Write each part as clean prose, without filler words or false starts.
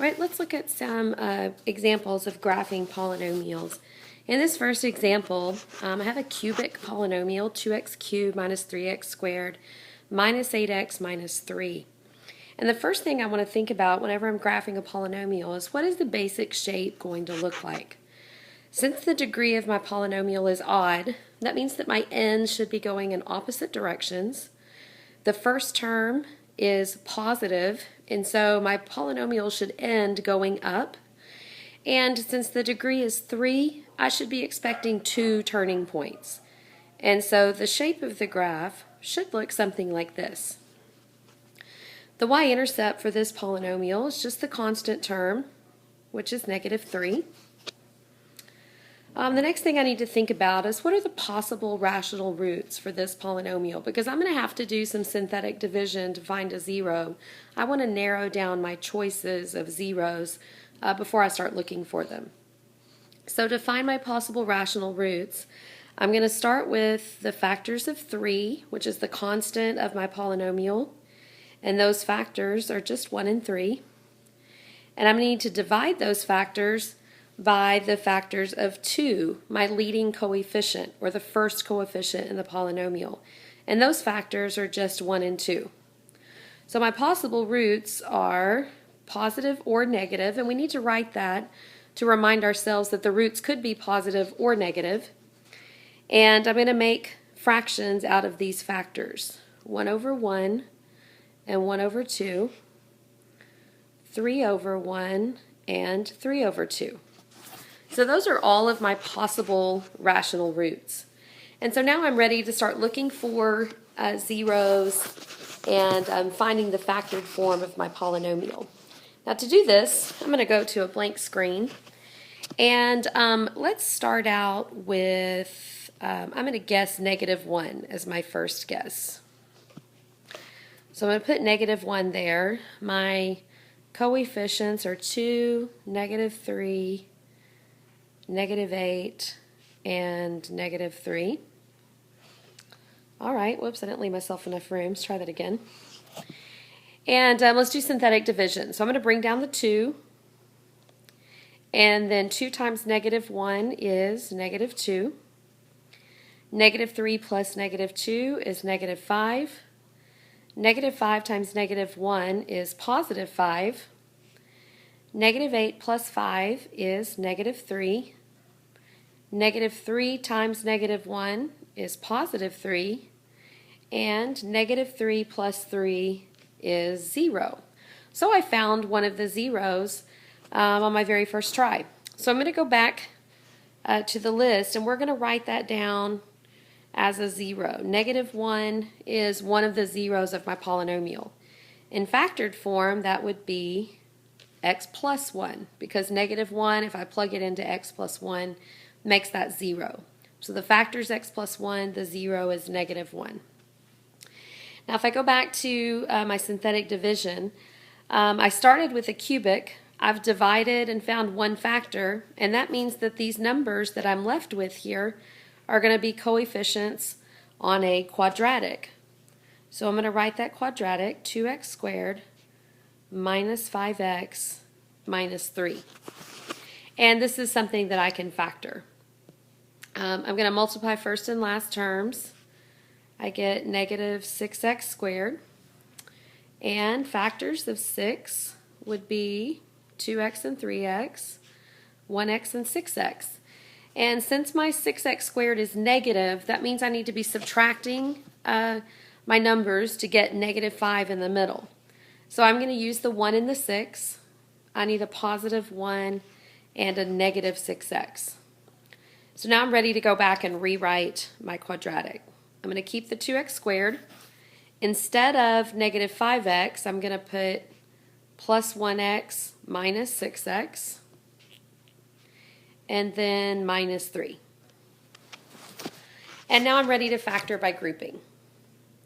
All right, let's look at some examples of graphing polynomials. In this first example, I have a cubic polynomial, 2x cubed minus 3x squared minus 8x minus 3. And the first thing I want to think about whenever I'm graphing a polynomial is what is the basic shape going to look like? Since the degree of my polynomial is odd, that means that my ends should be going in opposite directions. The first term is positive, and so my polynomial should end going up. And since the degree is 3, I should be expecting 2 turning points. And so the shape of the graph should look something like this. The y-intercept for this polynomial is just the constant term, which is negative 3. The next thing I need to think about is what are the possible rational roots for this polynomial, because I'm going to have to do some synthetic division to find a zero. I want to narrow down my choices of zeros before I start looking for them. So to find my possible rational roots, I'm going to start with the factors of 3, which is the constant of my polynomial, and those factors are just 1 and 3. And I'm going to need to divide those factors by the factors of 2, my leading coefficient, or the first coefficient in the polynomial. And those factors are just 1 and 2. So my possible roots are positive or negative, and we need to write that to remind ourselves that the roots could be positive or negative. And I'm going to make fractions out of these factors. 1 over 1 and 1 over 2, 3 over 1 and 3 over 2. So those are all of my possible rational roots. And so now I'm ready to start looking for zeros and finding the factored form of my polynomial. Now to do this, I'm going to go to a blank screen. And let's start out with, I'm going to guess negative 1 as my first guess. So I'm going to put negative 1 there. My coefficients are 2, negative 3, negative 8, and negative 3. All right, whoops, I didn't leave myself enough room. Let's try that again. And let's do synthetic division. So I'm going to bring down the 2, and then 2 times negative 1 is negative 2. Negative 3 plus negative 2 is negative 5. Negative 5 times negative 1 is positive 5. Negative 8 plus 5 is negative 3. Negative 3 times negative 1 is positive 3. And negative 3 plus 3 is 0. So I found one of the zeros on my very first try. So I'm going to go back to the list, and we're going to write that down as a 0. Negative 1 is one of the zeros of my polynomial. In factored form, that would be x plus 1, because negative 1, if I plug it into x plus 1, makes that 0. So the factor is x plus 1, the 0 is negative 1. Now if I go back to my synthetic division, I started with a cubic. I've divided and found one factor, and that means that these numbers that I'm left with here are going to be coefficients on a quadratic. So I'm going to write that quadratic, 2x squared minus 5x minus 3. And this is something that I can factor. I'm going to multiply first and last terms. I get negative 6x squared. And factors of 6 would be 2x and 3x, 1x and 6x. And since my 6x squared is negative, that means I need to be subtracting my numbers to get negative 5 in the middle. So I'm going to use the 1 and the 6. I need a positive 1 and a negative 6x. So now I'm ready to go back and rewrite my quadratic. I'm going to keep the 2x squared. Instead of negative 5x, I'm going to put plus 1x minus 6x, and then minus 3. And now I'm ready to factor by grouping.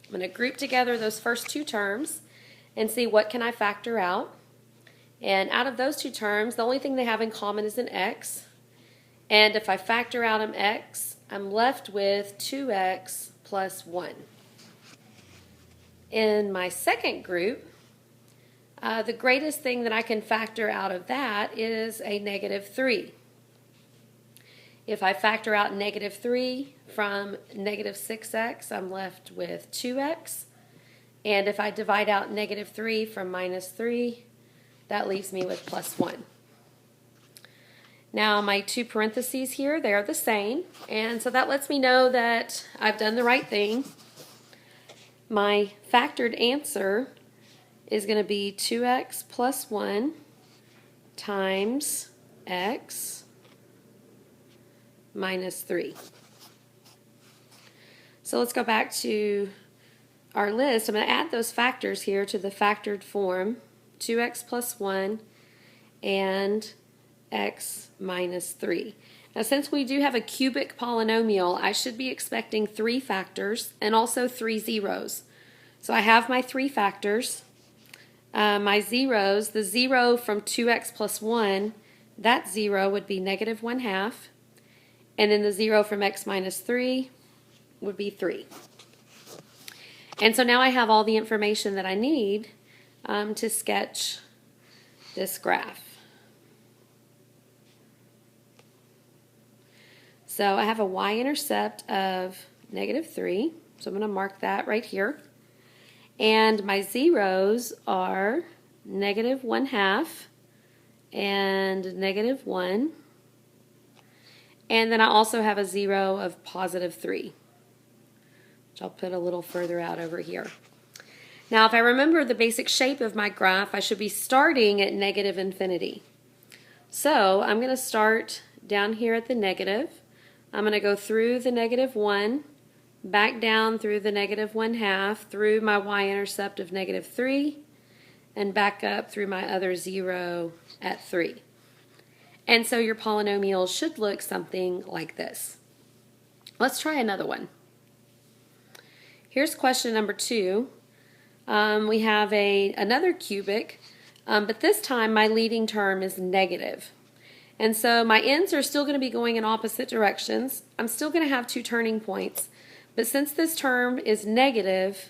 I'm going to group together those first 2 terms and see what can I factor out. And out of those 2 terms, the only thing they have in common is an x. And if I factor out an x, I'm left with 2x plus 1. In my second group, The greatest thing that I can factor out of that is a negative 3. If I factor out negative 3 from negative 6x, I'm left with 2x. And if I divide out negative 3 from minus 3, that leaves me with plus 1. Now my two parentheses here, they are the same, and so that lets me know that I've done the right thing. My factored answer is going to be 2x plus 1 times x minus 3. So let's go back to our list. I'm going to add those factors here to the factored form, 2x plus 1 and x minus 3. Now since we do have a cubic polynomial, I should be expecting 3 factors and also 3 zeros. So I have my 3 factors. My zeros, the 0 from 2x plus 1, that 0 would be negative 1/2. And then the 0 from x minus 3 would be 3. And so now I have all the information that I need to sketch this graph. So I have a y-intercept of negative 3, so I'm going to mark that right here. And my zeros are negative 1/2 and negative 1. And then I also have a 0 of positive 3, which I'll put a little further out over here. Now if I remember the basic shape of my graph, I should be starting at negative infinity. So I'm going to start down here at the negative. I'm going to go through the negative 1, back down through the negative 1/2, through my y-intercept of negative 3, and back up through my other 0 at 3. And so your polynomial should look something like this. Let's try another one. Here's question number 2. We have another cubic, but this time my leading term is negative. And so my ends are still going to be going in opposite directions. I'm still going to have 2 turning points. But since this term is negative,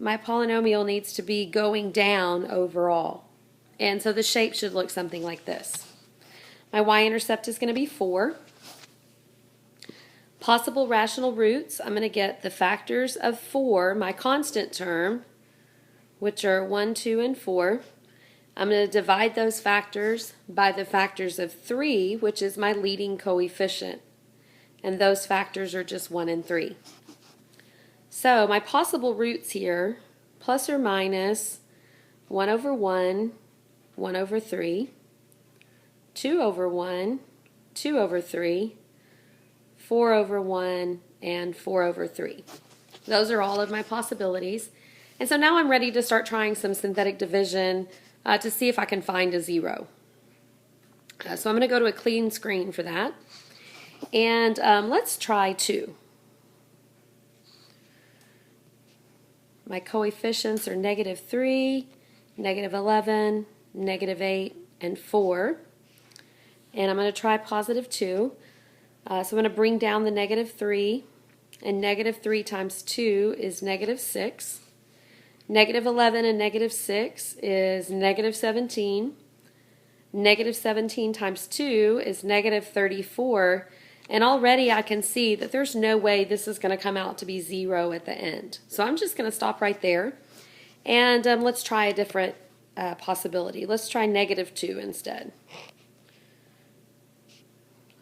my polynomial needs to be going down overall. And so the shape should look something like this. My y-intercept is going to be 4. Possible rational roots, I'm going to get the factors of 4, my constant term, which are 1, 2, and 4. I'm going to divide those factors by the factors of 3, which is my leading coefficient. And those factors are just 1 and 3. So my possible roots here, plus or minus 1 over 1, 1 over 3, 2 over 1, 2 over 3, 4 over 1, and 4 over 3. Those are all of my possibilities. And so now I'm ready to start trying some synthetic division to see if I can find a 0. So I'm going to go to a clean screen for that. And let's try 2. My coefficients are negative 3, negative 11, negative 8, and 4. And I'm going to try positive 2. So I'm going to bring down the negative 3. And negative 3 times 2 is negative 6. Negative 11 and negative 6 is negative 17. Negative 17 times 2 is negative 34. And already I can see that there's no way this is going to come out to be 0 at the end. So I'm just going to stop right there. And let's try a different possibility. Let's try negative 2 instead.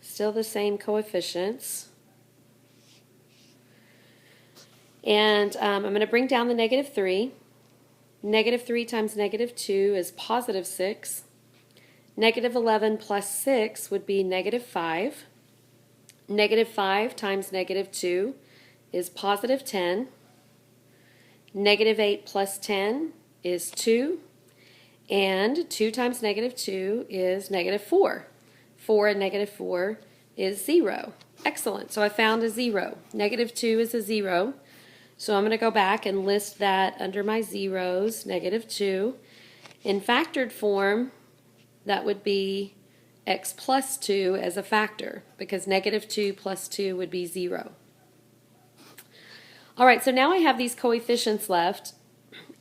Still the same coefficients. And I'm going to bring down the negative 3. Negative 3 times negative 2 is positive 6. Negative 11 plus 6 would be negative 5. Negative 5 times negative 2 is positive 10. Negative 8 plus 10 is 2. And 2 times negative 2 is negative 4. 4 and negative 4 is 0. Excellent. So I found a 0. Negative 2 is a 0. So I'm going to go back and list that under my zeros, negative 2. In factored form, that would be x plus 2 as a factor, because negative 2 plus 2 would be 0. All right, so now I have these coefficients left,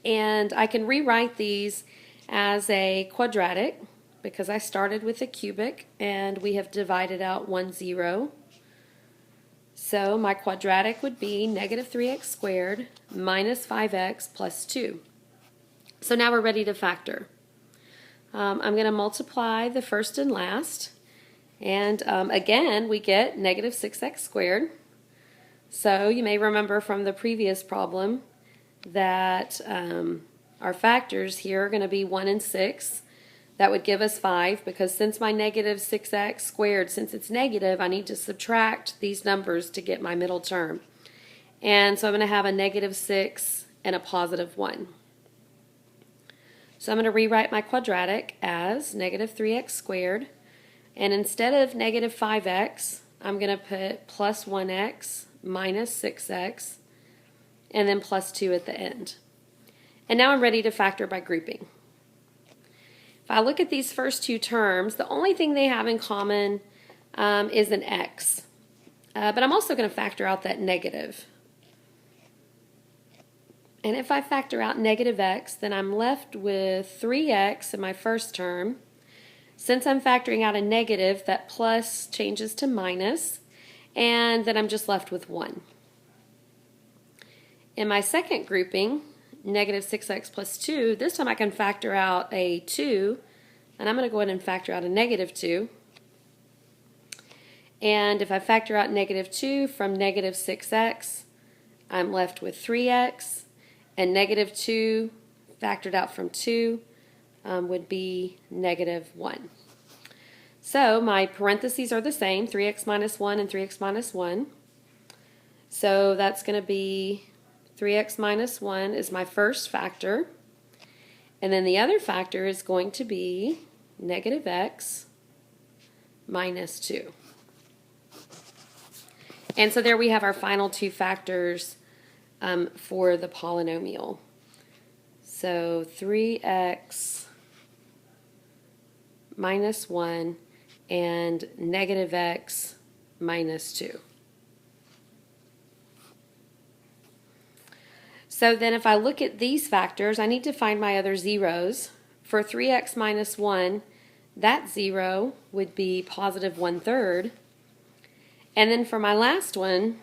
and I can rewrite these as a quadratic because I started with a cubic and we have divided out 1 0. So my quadratic would be negative 3x squared minus 5x plus 2. So now we're ready to factor. I'm going to multiply the first and last, and again we get negative 6x squared. So you may remember from the previous problem that our factors here are going to be 1 and 6. That would give us 5, because since my negative 6x squared, since it's negative, I need to subtract these numbers to get my middle term. And so I'm going to have a negative 6 and a positive 1. So I'm going to rewrite my quadratic as negative 3x squared. And instead of negative 5x, I'm going to put plus 1x minus 6x, and then plus 2 at the end. And now I'm ready to factor by grouping. If I look at these first two terms, the only thing they have in common is an x. But I'm also going to factor out that negative. And if I factor out negative x, then I'm left with 3x in my first term. Since I'm factoring out a negative, that plus changes to minus, and then I'm just left with 1. In my second grouping, negative 6x plus 2, this time I can factor out a 2, and I'm going to go ahead and factor out a negative 2. And if I factor out negative 2 from negative 6x, I'm left with 3x, and negative 2 factored out from 2 would be negative 1. So my parentheses are the same, 3x minus 1 and 3x minus 1. So that's going to be 3x minus 1 is my first factor. And then the other factor is going to be negative x minus 2. And so there we have our final two factors for the polynomial. So 3x minus 1 and negative x minus 2. So then if I look at these factors, I need to find my other zeros. For 3x minus 1, that 0 would be positive 1/3. And then for my last one,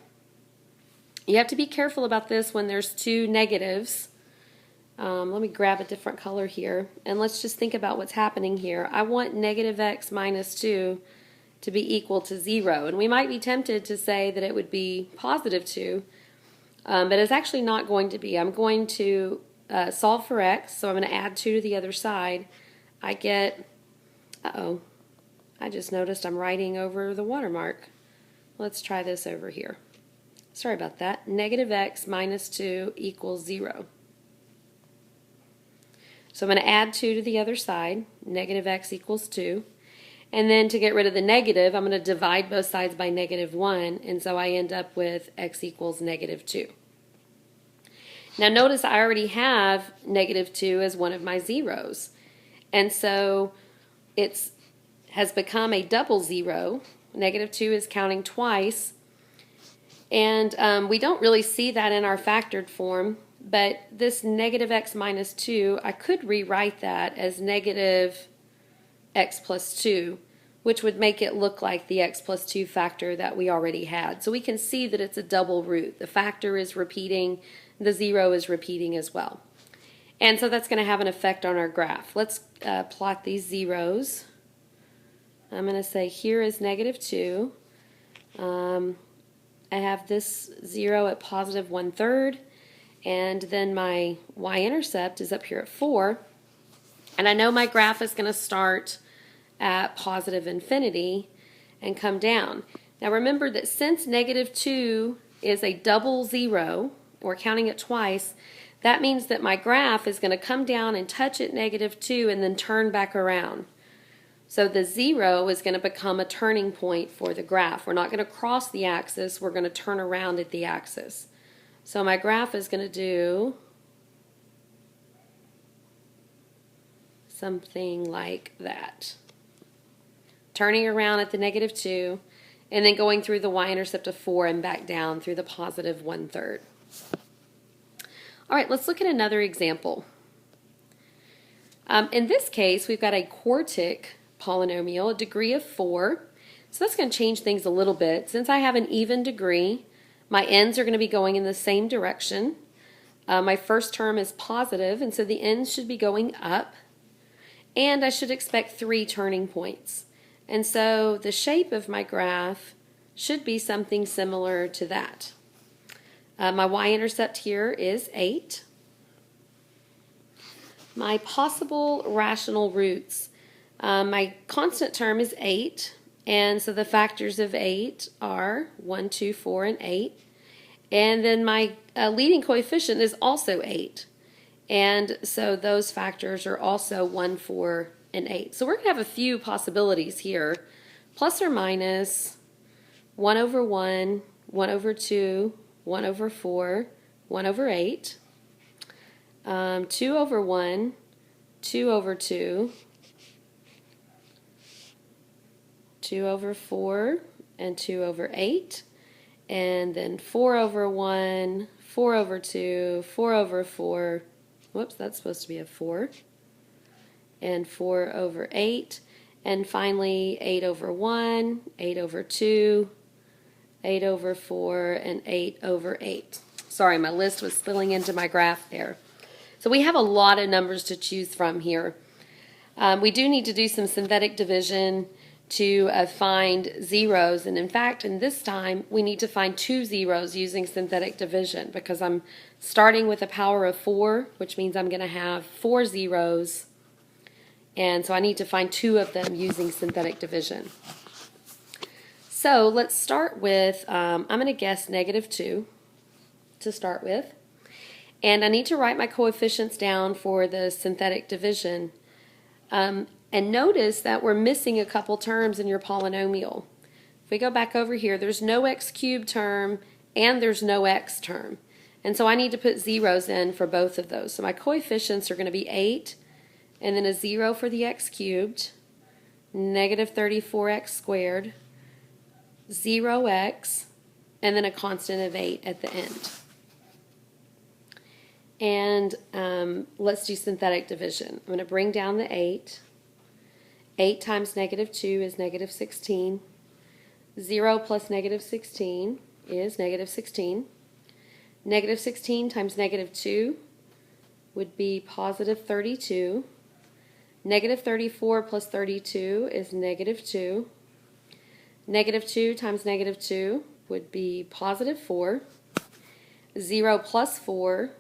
you have to be careful about this when there's two negatives. Let me grab a different color here, and let's just think about what's happening here. I want negative x minus 2 to be equal to 0, and we might be tempted to say that it would be positive 2, but it's actually not going to be. I'm going to solve for x, so I'm going to add 2 to the other side. I get, I just noticed I'm writing over the watermark. Let's try this over here. Sorry about that. Negative x minus 2 equals 0. So I'm going to add 2 to the other side. Negative x equals 2. And then to get rid of the negative, I'm going to divide both sides by negative 1. And so I end up with x equals negative 2. Now notice I already have negative 2 as one of my zeros. And so it has become a double 0. Negative 2 is counting twice. And we don't really see that in our factored form. But this negative x minus 2, I could rewrite that as negative x plus 2, which would make it look like the x plus 2 factor that we already had. So we can see that it's a double root. The factor is repeating, the 0 is repeating as well. And so that's going to have an effect on our graph. Let's plot these zeros. I'm going to say here is negative 2. I have this 0 at positive 1/3. And then my y-intercept is up here at 4. And I know my graph is going to start at positive infinity and come down. Now remember that since negative 2 is a double 0, we're counting it twice, that means that my graph is going to come down and touch at negative 2 and then turn back around. So the 0 is going to become a turning point for the graph. We're not going to cross the axis, we're going to turn around at the axis. So my graph is going to do something like that. Turning around at the negative 2, and then going through the y-intercept of 4 and back down through the positive 1/3. All right, let's look at another example. In this case, we've got a quartic polynomial, a degree of 4. So that's going to change things a little bit. Since I have an even degree, my ends are going to be going in the same direction. My first term is positive, and so the ends should be going up. And I should expect 3 turning points. And so the shape of my graph should be something similar to that. My y-intercept here is 8. My possible rational roots. My constant term is 8, and so the factors of 8 are 1, 2, 4, and 8. And then my leading coefficient is also 8. And so those factors are also 1, 4, and 8. So we're going to have a few possibilities here. Plus or minus 1 over 1, 1 over 2, 1 over 4, 1 over 8. 2 over 1, 2 over 2, 2 over 4, and 2 over 8. And then 4 over 1, 4 over 2, 4 over 4. Whoops, that's supposed to be a 4. And 4 over 8. And finally 8 over 1, 8 over 2, 8 over 4, and 8 over 8. Sorry, my list was spilling into my graph there. So we have a lot of numbers to choose from here. We do need to do some synthetic division to find zeros, and in fact in this time we need to find 2 zeros using synthetic division because I'm starting with a power of 4, which means I'm going to have 4 zeros, and so I need to find 2 of them using synthetic division. So let's start with, I'm going to guess -2 to start with, and I need to write my coefficients down for the synthetic division. And notice that we're missing a couple terms in your polynomial. If we go back over here, there's no x cubed term and there's no x term. And so I need to put zeros in for both of those. So my coefficients are going to be 8 and then a 0 for the x cubed, -34x squared, 0x, and then a constant of 8 at the end. And let's do synthetic division. I'm going to bring down the 8. 8 times -2 is -16. 0 plus -16 is -16. -16 times -2 would be +32. -34 plus 32 is -2. -2 times -2 would be +4. 0 plus 4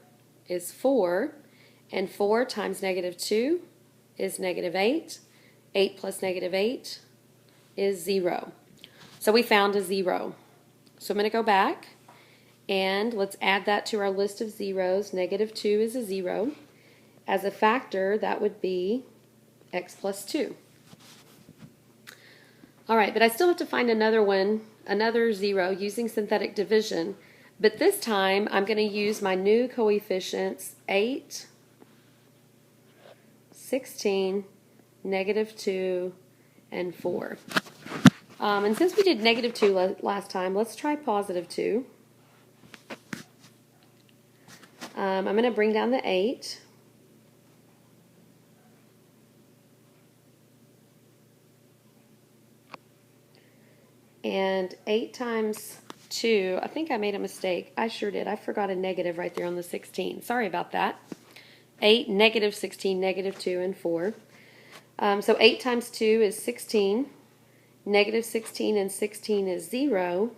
is 4. And 4 times -2 is -8. 8 plus -8 is 0. So we found a 0. So I'm going to go back and let's add that to our list of zeros. -2 is a 0. As a factor, that would be x plus 2. All right, but I still have to find another one, another 0 using synthetic division. But this time I'm going to use my new coefficients 8, 16, -2, and 4. And since we did -2 last time, let's try +2. I'm going to bring down the 8. And 8 times 2, I think I made a mistake. I sure did. I forgot a negative right there on the 16. Sorry about that. 8, -16, -2, and 4. So 8 times 2 is 16. -16 and 16 is 0.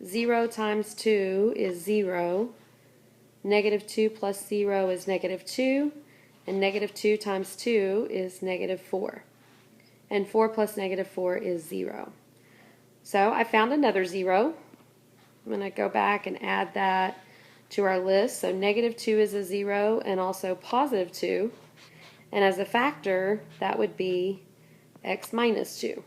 0 times 2 is 0. -2 plus 0 is -2. And -2 times 2 is -4. And 4 plus -4 is 0. So I found another 0. I'm going to go back and add that to our list. So -2 is a 0 and also +2. And as a factor, that would be x minus 2.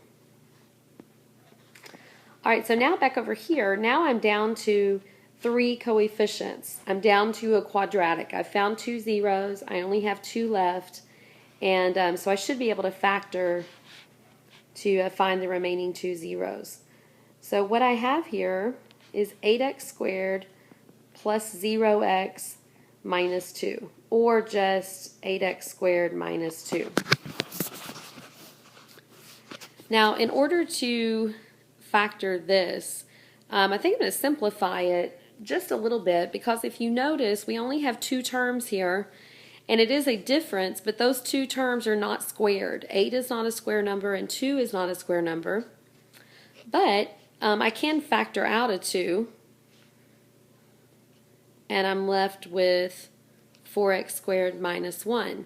All right, so now back over here, now I'm down to 3 coefficients. I'm down to a quadratic. I've found 2 zeros. I only have 2 left. And so I should be able to factor to find the remaining 2 zeros. So what I have here is 8x squared plus 0x minus 2, or just 8x squared minus 2. Now, in order to factor this, I think I'm going to simplify it just a little bit, because if you notice, we only have two terms here, and it is a difference, but those two terms are not squared. 8 is not a square number, and 2 is not a square number. But I can factor out a 2, and I'm left with 4x squared minus 1.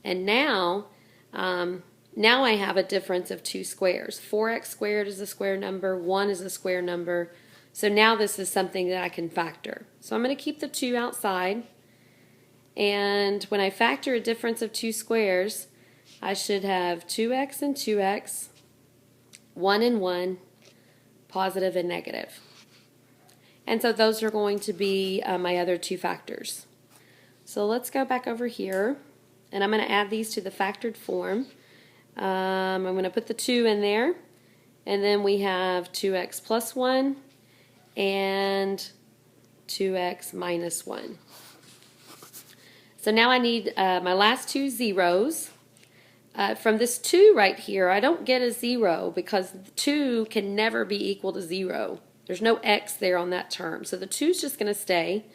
And now I have a difference of two squares. 4x squared is a square number, 1 is a square number. So now this is something that I can factor. So I'm going to keep the 2 outside. And when I factor a difference of two squares, I should have 2x and 2x, 1 and 1, positive and negative. And so those are going to be my other two factors. So let's go back over here, and I'm going to add these to the factored form. I'm going to put the 2 in there, and then we have 2x plus 1 and 2x minus 1. So now I need my last two zeros. From this 2 right here, I don't get a 0 because 2 can never be equal to 0. There's no x there on that term. So the 2 is just going to stay.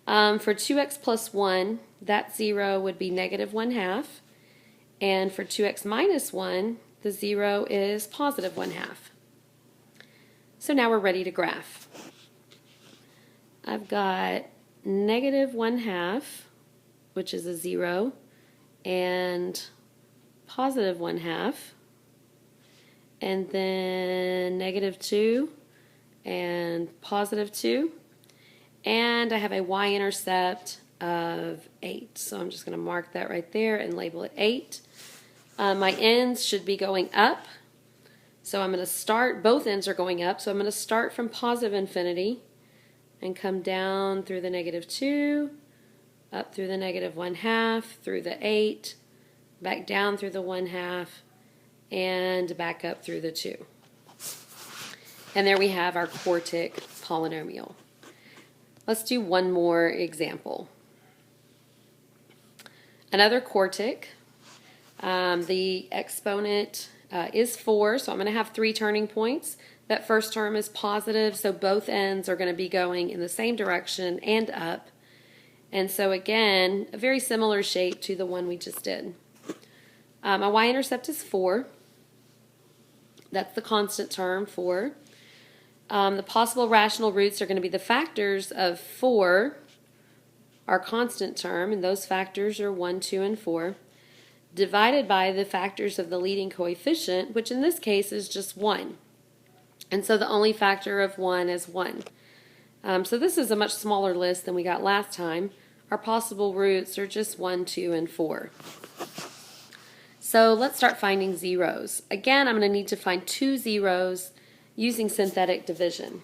For 2x plus 1, that 0 would be negative 1/2. And for 2x minus 1, the 0 is positive 1/2. So now we're ready to graph. I've got negative 1/2, which is a 0, and positive 1/2, and then negative 2 and positive 2, and I have a y-intercept of 8. So I'm just going to mark that right there and label it 8. My ends should be going up, so I'm going to start, both ends are going up, so I'm going to start from positive infinity and come down through the negative 2, up through the negative 1/2, through the 8, back down through the 1/2, and back up through the 2. And there we have our quartic polynomial. Let's do one more example. Another quartic. The exponent is 4, so I'm going to have 3 turning points. That first term is positive, so both ends are going to be going in the same direction and up. And so again, a very similar shape to the one we just did. My y-intercept is 4. That's the constant term, 4. The possible rational roots are going to be the factors of 4, our constant term, and those factors are 1, 2, and 4, divided by the factors of the leading coefficient, which in this case is just 1. And so the only factor of 1 is 1. So this is a much smaller list than we got last time. Our possible roots are just 1, 2, and 4. So let's start finding zeros. Again, I'm going to need to find 2 zeros using synthetic division.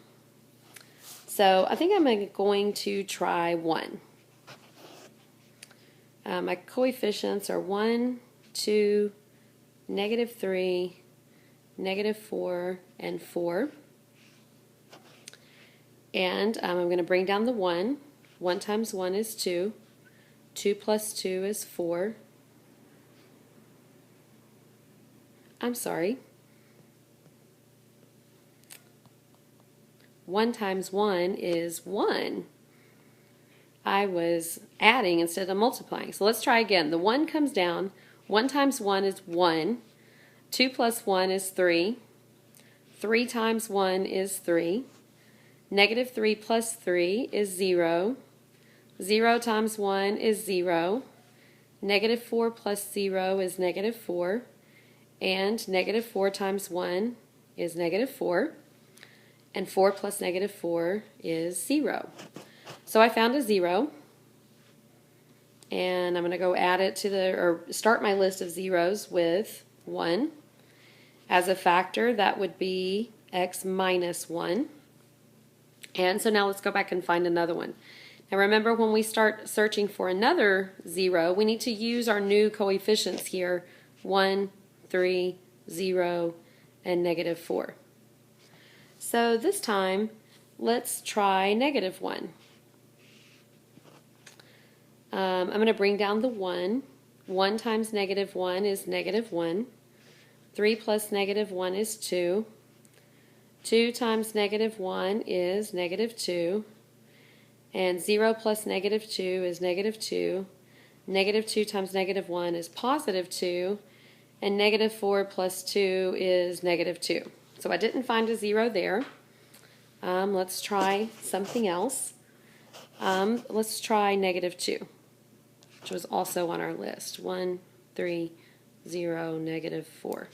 So I think I'm going to try 1. My coefficients are 1, 2, negative 3, negative 4, and 4. And I'm going to bring down the 1. 1 times 1 is 2. 2 plus 2 is 4. I'm sorry. 1 times 1 is 1. I was adding instead of multiplying. So let's try again. The 1 comes down. 1 times 1 is 1. 2 plus 1 is 3. 3 times 1 is 3. Negative 3 plus 3 is 0. 0 times 1 is 0. Negative 4 plus 0 is negative 4. And negative 4 times 1 is negative 4. And 4 plus negative 4 is 0. So I found a 0. And I'm going to go add it to or start my list of zeros with 1. As a factor, that would be x minus 1. And so now let's go back and find another one. Now remember, when we start searching for another 0, we need to use our new coefficients here, 1, 3, 0, and negative 4. So this time, let's try negative 1. I'm going to bring down the 1. 1 times negative 1 is negative 1. 3 plus negative 1 is 2. 2 times negative 1 is negative 2. And 0 plus negative 2 is negative 2. Negative 2 times negative 1 is positive 2. And negative 4 plus 2 is negative 2. So I didn't find a 0 there. Let's try something else. Let's try negative 2, which was also on our list. 1, 3, 0, negative 4.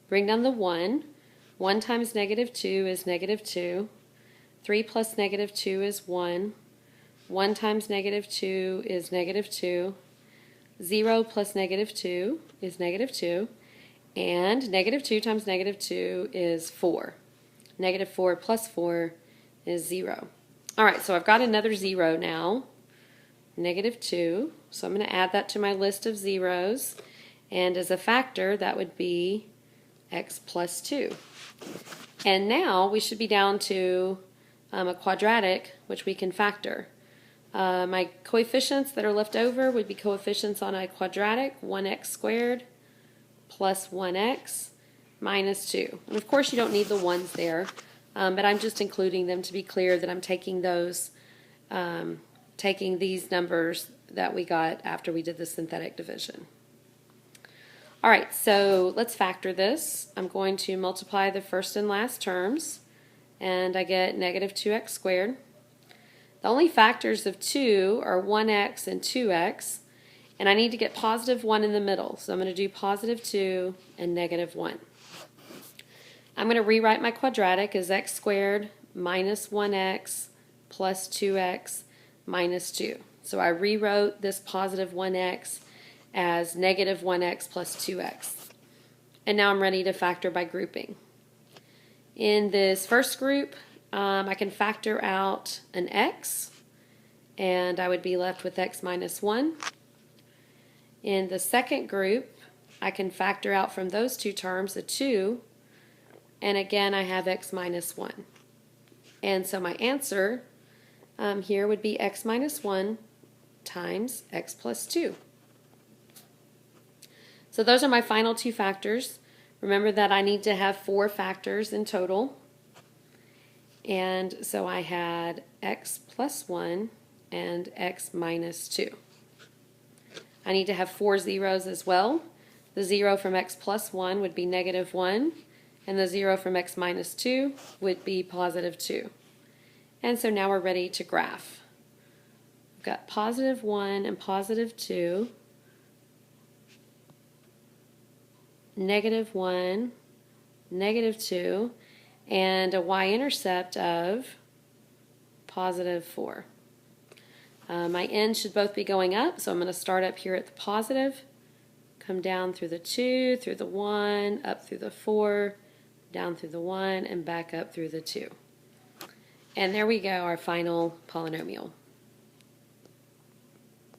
Bring down the 1. 1 times negative 2 is negative 2. 3 plus negative 2 is 1. 1 times negative 2 is negative 2. 0 plus negative 2 is negative 2. And negative 2 times negative 2 is 4. Negative 4 plus 4 is 0. All right, so I've got another 0 now. Negative 2. So I'm going to add that to my list of zeros. And as a factor, that would be x plus 2. And now we should be down to a quadratic, which we can factor. My coefficients that are left over would be coefficients on a quadratic, 1x squared plus 1x minus 2. And of course you don't need the 1's there, but I'm just including them to be clear that I'm taking those, taking these numbers that we got after we did the synthetic division. All right, so let's factor this. I'm going to multiply the first and last terms, and I get negative 2x squared. The only factors of 2 are 1x and 2x, and I need to get positive 1 in the middle. So I'm going to do positive 2 and negative 1. I'm going to rewrite my quadratic as x squared minus 1x plus 2x minus 2. So I rewrote this positive 1x as negative 1x plus 2x. And now I'm ready to factor by grouping. In this first group, I can factor out an x, and I would be left with x minus 1. In the second group, I can factor out from those two terms a 2, and again I have x minus 1. And so my answer here would be x minus 1 times x plus 2. So those are my final two factors. Remember that I need to have 4 factors in total. And so I had x plus 1 and x minus 2. I need to have 4 zeros as well. The 0 from x plus 1 would be negative 1, and the 0 from x minus 2 would be positive 2. And so now we're ready to graph. We've got positive 1 and positive 2, negative 1, negative 2, and a y-intercept of positive 4. My ends should both be going up, so I'm going to start up here at the positive, come down through the 2, through the 1, up through the 4, down through the 1, and back up through the 2. And there we go, our final polynomial.